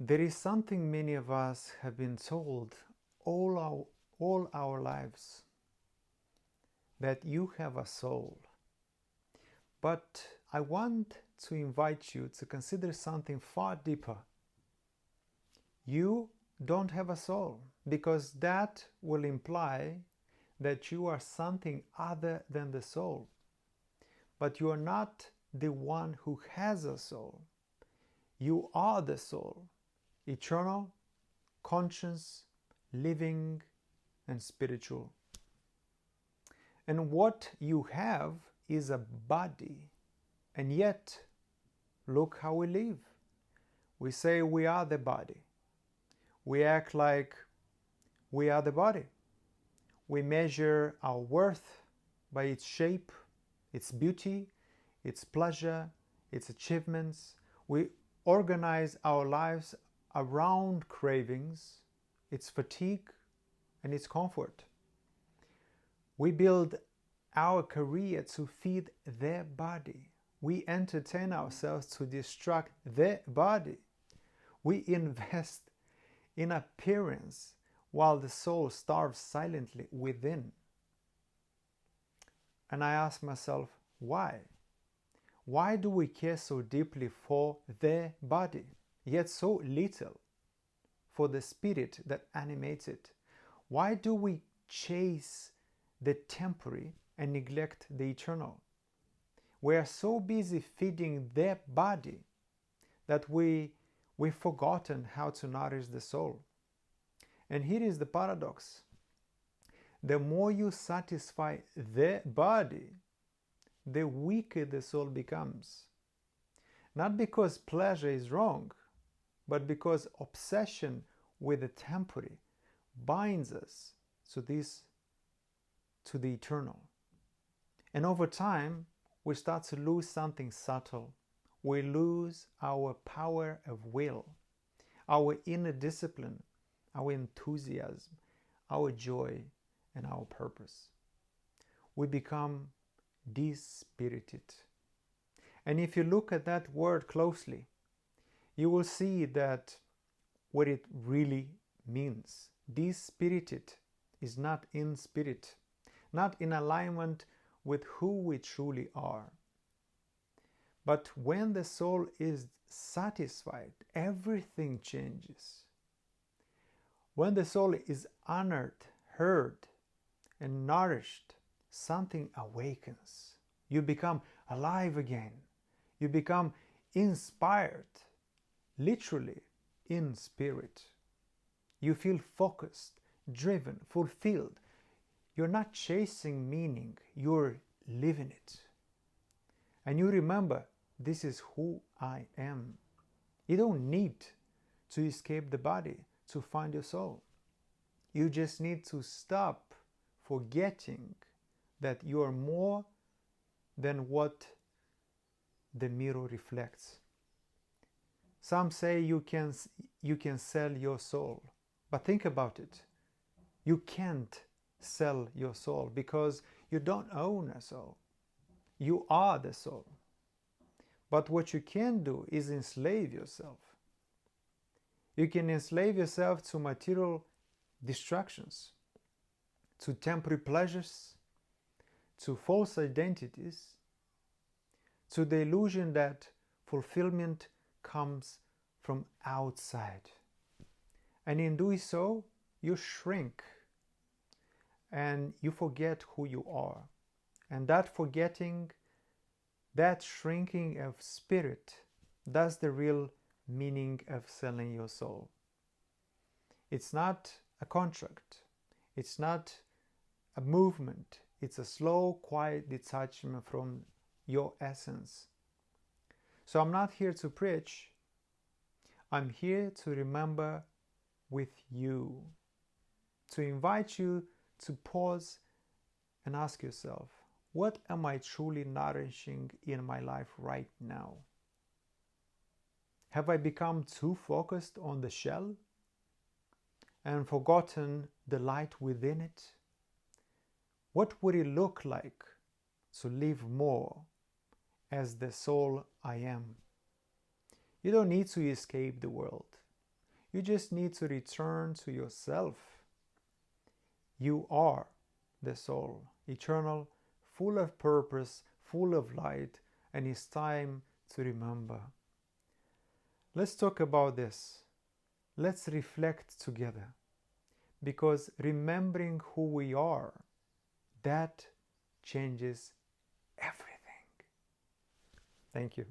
There is something many of us have been told all our lives, that you have a soul. But I want to invite you to consider something far deeper. You don't have a soul, because that will imply that you are something other than the soul. But you are not the one who has a soul. You are the soul, eternal, conscious, living, and spiritual. And what you have is a body. And yet, look how we live. We say we are the body. We act like we are the body. We measure our worth by its shape, its beauty, its pleasure, its achievements. We organize our lives around cravings, its fatigue, and its comfort. We build our career to feed their body. We entertain ourselves to distract their body. We invest in appearance while the soul starves silently within. And I ask myself, why? Why do we care so deeply for their body, yet so little for the spirit that animates it? Why do we chase the temporary and neglect the eternal? We are so busy feeding their body that we've forgotten how to nourish the soul. And here is the paradox. The more you satisfy their body, the weaker the soul becomes. Not because pleasure is wrong, but because obsession with the temporary binds us to the eternal. And over time, we start to lose something subtle. We lose our power of will, our inner discipline, our enthusiasm, our joy, and our purpose. We become dispirited. And if you look at that word closely, you will see that what it really means. Dispirited is not in spirit, not in alignment with who we truly are. But when the soul is satisfied, everything changes. When the soul is honored, heard, and nourished, something awakens. You become alive again. You become inspired, literally in spirit. You feel focused, driven, fulfilled. You're not chasing meaning, you're living it. And you remember, this is who I am. You don't need to escape the body to find your soul. You just need to stop forgetting that you are more than what the mirror reflects. Some say you can sell your soul, but think about it. You can't sell your soul because you don't own a soul. You are the soul. But what you can do is enslave yourself. You can enslave yourself to material distractions, to temporary pleasures, to false identities, to the illusion that fulfillment comes from outside. And in doing so, you shrink and you forget who you are. And that forgetting, that shrinking of spirit, that's the real meaning of selling your soul. It's not a contract. It's not a movement. It's a slow, quiet detachment from your essence. So I'm not here to preach. I'm here to remember with you, to invite you to pause and ask yourself, what am I truly nourishing in my life right now? Have I become too focused on the shell and forgotten the light within it? What would it look like to live more as the soul I am? You don't need to escape the world. You just need to return to yourself. You are the soul, eternal, full of purpose, full of light, and it's time to remember. Let's talk about this. Let's reflect together, because remembering who we are, that changes everything. Thank you.